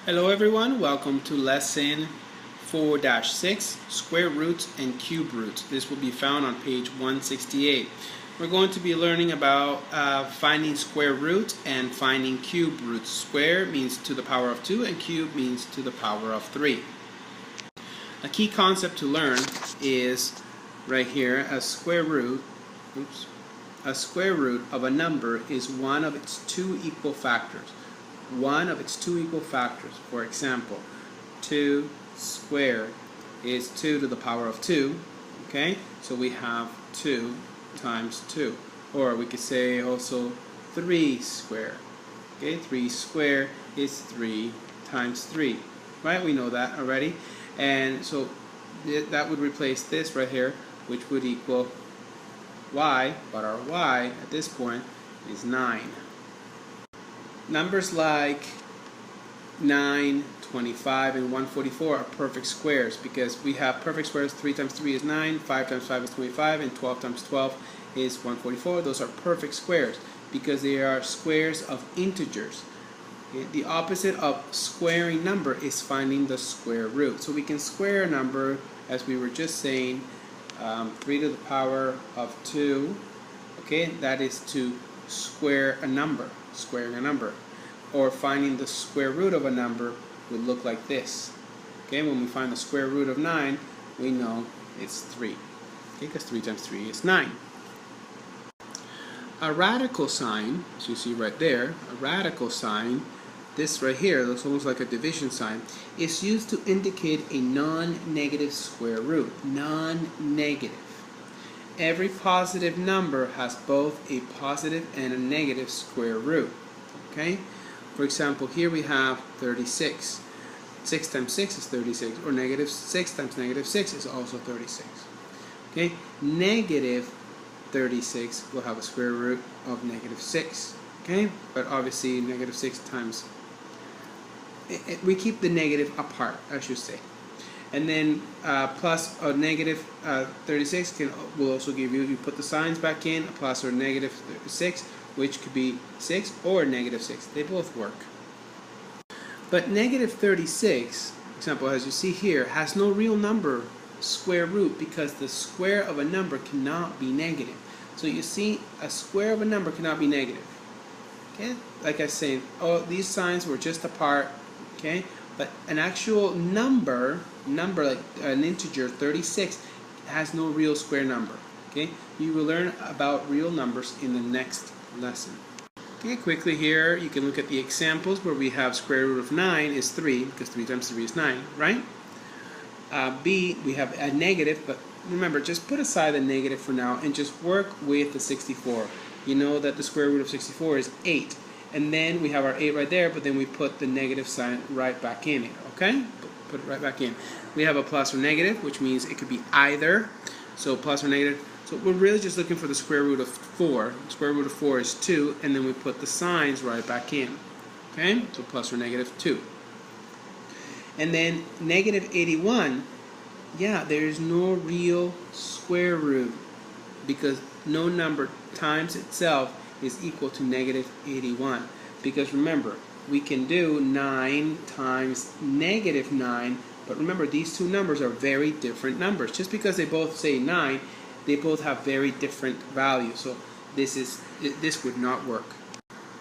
Hello everyone, welcome to lesson 4-6, square roots and cube roots. This will be found on page 168. We're going to be learning about finding square roots and finding cube roots. Square means to the power of 2 and cube means to the power of 3. A key concept to learn is right here, a square root of a number is one of its two equal factors. One of its two equal factors. For example, 2 squared is 2 to the power of 2. Okay, so we have 2 times 2. Or we could say also 3 squared. Okay, 3 squared is 3 times 3. Right, we know that already. And so that would replace this right here, which would equal y, but our y at this point is 9. Numbers like 9, 25, and 144 are perfect squares because we have perfect squares. 3 times 3 is 9, 5 times 5 is 25, and 12 times 12 is 144. Those are perfect squares because they are squares of integers. Okay? The opposite of squaring number is finding the square root. So we can square a number, as we were just saying, 3 to the power of 2. Okay, that is to square a number. Squaring a number, or finding the square root of a number would look like this. Okay, when we find the square root of 9, we know it's 3. Okay, because 3 times 3 is 9. A radical sign, as you see right there, a radical sign, this right here looks almost like a division sign, is used to indicate a non-negative square root. Non-negative. Every positive number has both a positive and a negative square root. Okay? For example, here we have 36. 6 times 6 is 36, or negative 6 times negative 6 is also 36. Okay? Negative 36 will have a square root of negative 6. Okay? But obviously negative 6 times, we keep the negative apart, I should say. And then plus or negative 36 will also give you put the signs back in, a plus or negative 6, which could be 6 or negative 6. They both work. But negative 36, for example, as you see here, has no real number square root because the square of a number cannot be negative. So you see, a square of a number cannot be negative. Okay? Like I was saying, these signs were just apart. Okay? But an actual number like an integer, 36, has no real square number. Okay, you will learn about real numbers in the next lesson. Okay, quickly here you can look at the examples where we have square root of 9 is 3 because 3 times 3 is 9, right? B, we have a negative, but remember, just put aside the negative for now and just work with the 64. You know that the square root of 64 is 8. And then we have our 8 right there, but then we put the negative sign right back in it, okay? Put it right back in. We have a plus or negative, which means it could be either. So plus or negative. So we're really just looking for the square root of 4. The square root of 4 is 2, and then we put the signs right back in. Okay? So plus or negative 2. And then negative 81, yeah, there is no real square root because no number times itself is equal to negative 81. Because remember, we can do 9 times negative 9, but remember these two numbers are very different numbers. Just because they both say 9, they both have very different values. So this would not work.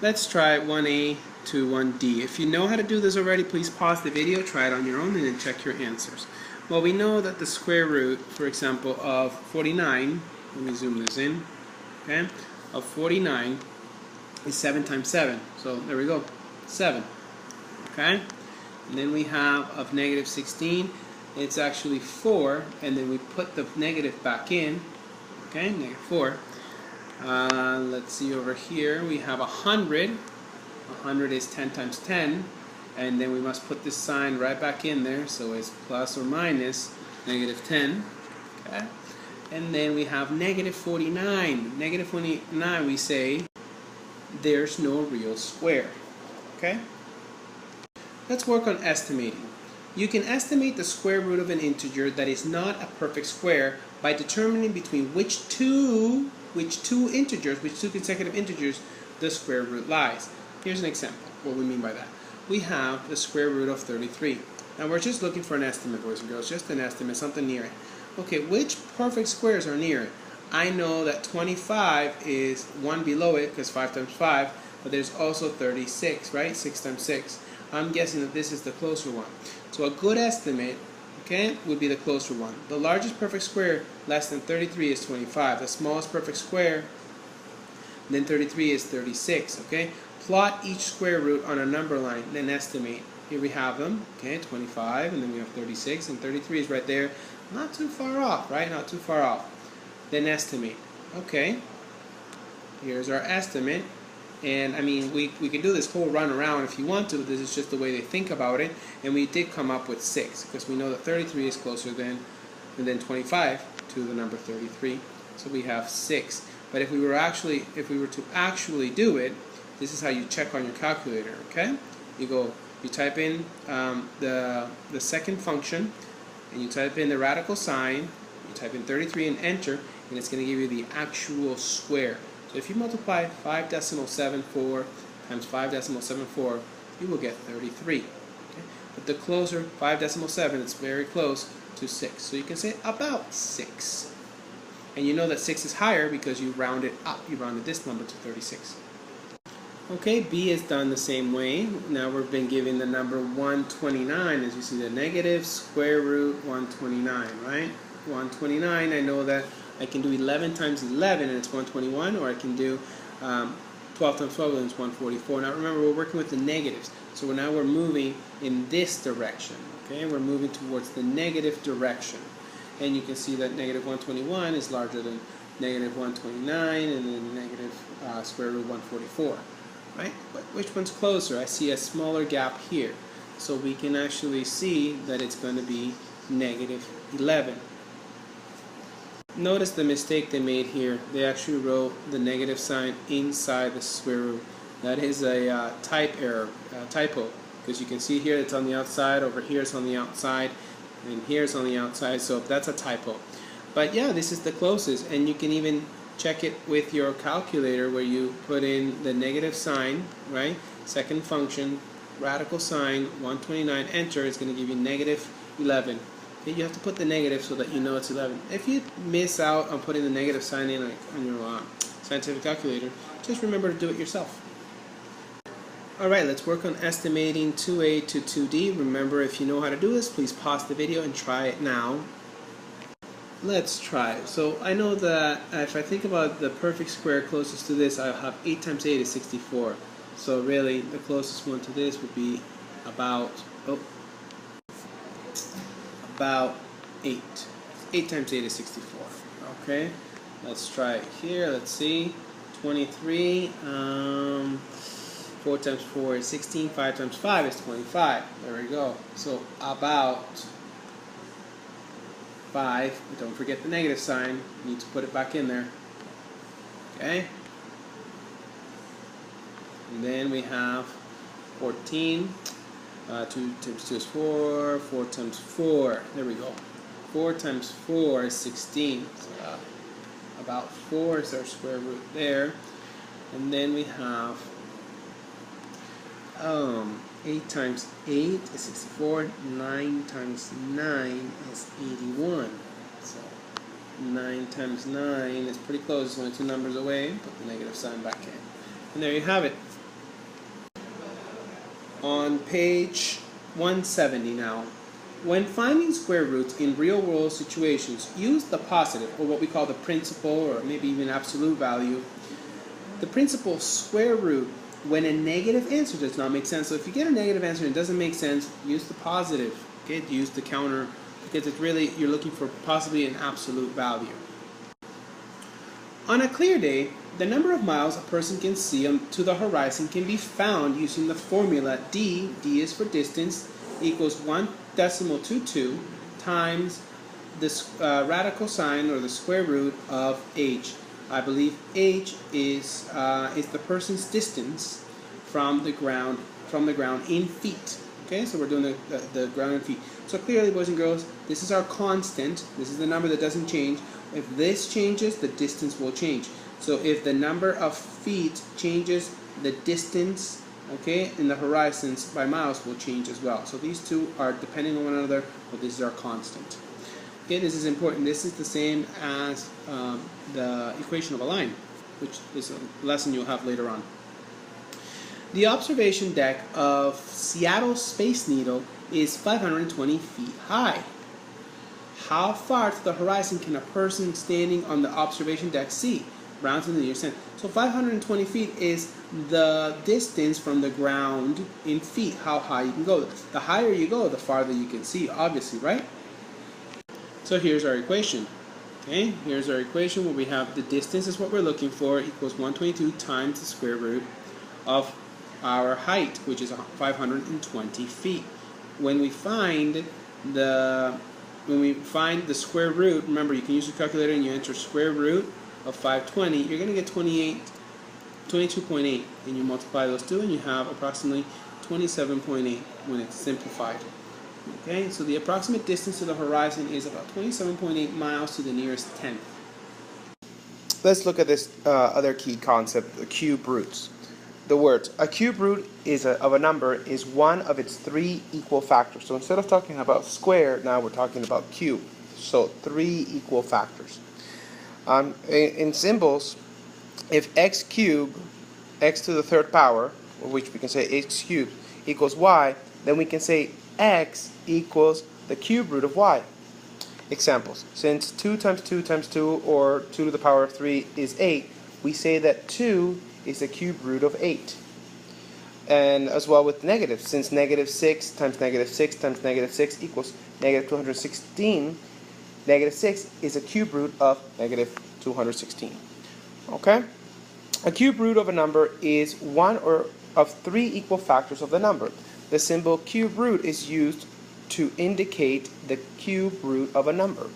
Let's try 1A to 1D. If you know how to do this already, please pause the video, try it on your own, and then check your answers. Well, we know that the square root, for example, of 49, let me zoom this in, okay, of 49 is 7 times 7. So there we go, 7. Okay? And then we have of negative 16, it's actually 4, and then we put the negative back in. Okay, negative 4. Let's see over here, we have 100. 100 is 10 times 10, and then we must put this sign right back in there, so it's plus or minus negative 10. Okay? And then we have negative 49. Negative 49, we say there's no real square. Okay? Let's work on estimating. You can estimate the square root of an integer that is not a perfect square by determining between which two consecutive integers the square root lies. Here's an example. What we mean by that. we have the square root of 33. Now we're just looking for an estimate, boys and girls, just an estimate, something near it. Okay, which perfect squares are near it? I know that 25 is one below it because 5 times 5, but there's also 36, right? 6 times 6. I'm guessing that this is the closer one. So a good estimate, okay, would be the closer one. The largest perfect square less than 33 is 25. The smallest perfect square then 33 is 36, okay? Plot each square root on a number line, then estimate. Here we have them, okay, 25, and then we have 36, and 33 is right there. Not too far off, right? Not too far off. Then estimate. Okay, here's our estimate. And I mean, we can do this whole run around if you want to. This is just the way they think about it. And we did come up with 6, because we know that 33 is closer than 25 to the number 33. So we have 6. But if we were to actually do it, this is how you check on your calculator, okay? You type in the second function, and you type in the radical sign, you type in 33 and enter, and it's going to give you the actual square. So if you multiply 5.74 times 5.74, you will get 33. Okay? But the closer, 5.7, it's very close to 6. So you can say about 6. And you know that 6 is higher because you round it up. You rounded this number to 36. Okay, B is done the same way. Now we've been given the number 129. As you see, the negative square root 129, right? 129, I know that I can do 11 times 11 and it's 121, or I can do 12 times 12 and it's 144. Now remember, we're working with the negatives. So now we're moving in this direction. Okay, we're moving towards the negative direction. And you can see that negative 121 is larger than negative 129 and then negative square root 144. Right? But which one's closer? I see a smaller gap here. So we can actually see that it's going to be negative 11. Notice the mistake they made here. They actually wrote the negative sign inside the square root. That is a type error, typo. Because you can see here it's on the outside, over here it's on the outside, and here it's on the outside, so that's a typo. But yeah, this is the closest, and you can even check it with your calculator where you put in the negative sign, right? Second function, radical sign, 129, enter, is going to give you negative 11. Okay, you have to put the negative so that you know it's 11. If you miss out on putting the negative sign in on your scientific calculator, just remember to do it yourself. Alright, let's work on estimating 2a to 2d. Remember, if you know how to do this, please pause the video and try it now. Let's try. So I know that if I think about the perfect square closest to this, I'll have 8 times 8 is 64. So really, the closest one to this would be about 8. 8 times 8 is 64. Okay, let's try it here. Let's see. 23. 4 times 4 is 16. 5 times 5 is 25. There we go. So about 5. Don't forget the negative sign. You need to put it back in there. Okay. And then we have 14. 2 times 2 is 4. 4 times 4. There we go. 4 times 4 is 16. So about 4 is our square root there. And then we have 8 times 8 is 64. 9 times 9 is 81. So 9 times 9 is pretty close. It's only 2 numbers away. Put the negative sign back in. And there you have it. On page 170 now. When finding square roots in real-world situations, use the positive, or what we call the principal, or maybe even absolute value. The principal square root when a negative answer does not make sense. So if you get a negative answer and it doesn't make sense, use the positive. Okay, use the counter, because it's really, you're looking for possibly an absolute value. On a clear day, the number of miles a person can see to the horizon can be found using the formula D is for distance, equals 1.22 times the radical sign, or the square root of h. I believe h is the person's distance from the ground in feet. Okay, so we're doing the ground in feet. So clearly, boys and girls, this is our constant. This is the number that doesn't change. If this changes, the distance will change. So if the number of feet changes, the distance okay, and the horizons by miles will change as well. So these two are depending on one another, but this is our constant. Okay, this is important. This is the same as the equation of a line, which is a lesson you'll have later on. The observation deck of Seattle Space Needle is 520 feet high. How far to the horizon can a person standing on the observation deck see? Round to the nearest 10. So 520 feet is the distance from the ground in feet, how high you can go. The higher you go, the farther you can see, obviously, right? So here's our equation. Okay, here's our equation where we have the distance is what we're looking for, equals 122 times the square root of our height, which is 520 feet. When we find the square root, remember you can use your calculator and you enter square root of 520, you're going to get 22.8, and you multiply those two and you have approximately 27.8 when it's simplified. Okay, so the approximate distance to the horizon is about 27.8 miles to the nearest 10th. Let's look at this other key concept, the cube roots. The words, a cube root of a number is one of its three equal factors. So instead of talking about square, now we're talking about cube. So three equal factors. In symbols, if x cubed, x to the third power, which we can say x cubed, equals y, then we can say x equals the cube root of y. Examples. Since 2 times 2 times 2, or 2 to the power of 3, is 8, we say that 2 is the cube root of 8. And as well with negatives. Since negative 6 times negative 6 times negative 6 equals negative 216, negative 6 is a cube root of negative 216. Okay? A cube root of a number is one or of three equal factors of the number. The symbol cube root is used to indicate the cube root of a number.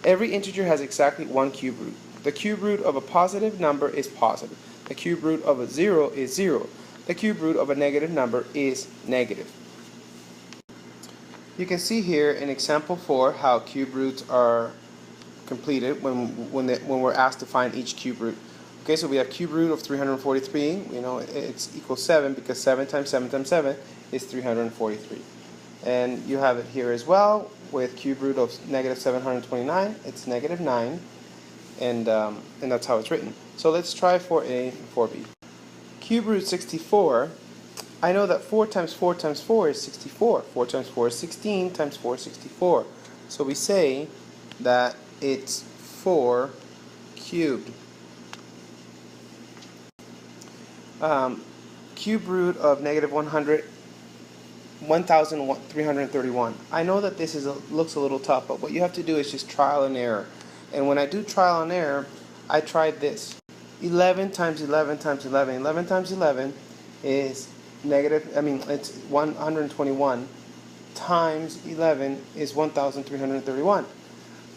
Every integer has exactly one cube root. The cube root of a positive number is positive. The cube root of a 0 is 0. The cube root of a negative number is negative. You can see here in example 4 how cube roots are completed when we're asked to find each cube root. Okay, so we have cube root of 343. You know, it's equals 7 because 7 times 7 times 7 is 343. And you have it here as well with cube root of negative 729. It's negative 9, and that's how it's written. So let's try for A and 4B. Cube root 64. I know that 4 times 4 times 4 is 64. 4 times 4 is 16 times 4 is 64. So we say that it's 4 cubed. Cube root of negative 1,331. I know that this looks a little tough, but what you have to do is just trial and error. And when I do trial and error, I tried this. 11 times 11 times 11. 11 times 11 is it's 121 times 11 is 1,331.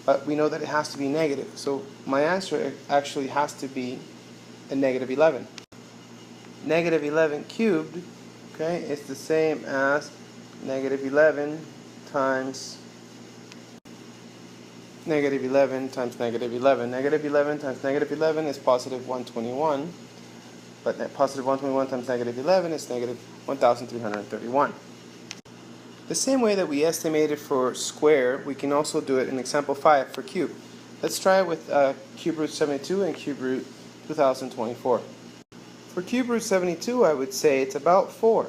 But we know that it has to be negative. So my answer actually has to be a negative 11. Negative 11 cubed, okay, is the same as negative 11 times negative 11 times negative 11. Negative 11 times negative 11 is positive 121, but positive 121 times negative 11 is negative 1,331. The same way that we estimated for square, we can also do it in example 5 for cube. Let's try it with cube root 72 and cube root 2024. For cube root 72, I would say it's about 4,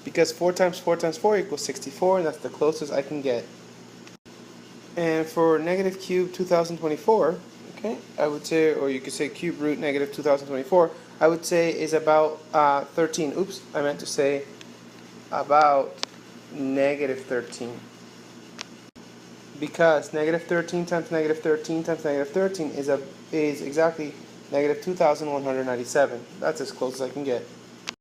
because 4 times 4 times 4 equals 64, and that's the closest I can get. And for negative cube 2024, okay, I would say, or you could say cube root negative 2024, I would say is about 13. Oops, I meant to say about negative 13. Because negative 13 times negative 13 times negative 13 is exactly negative 2,197. That's as close as I can get.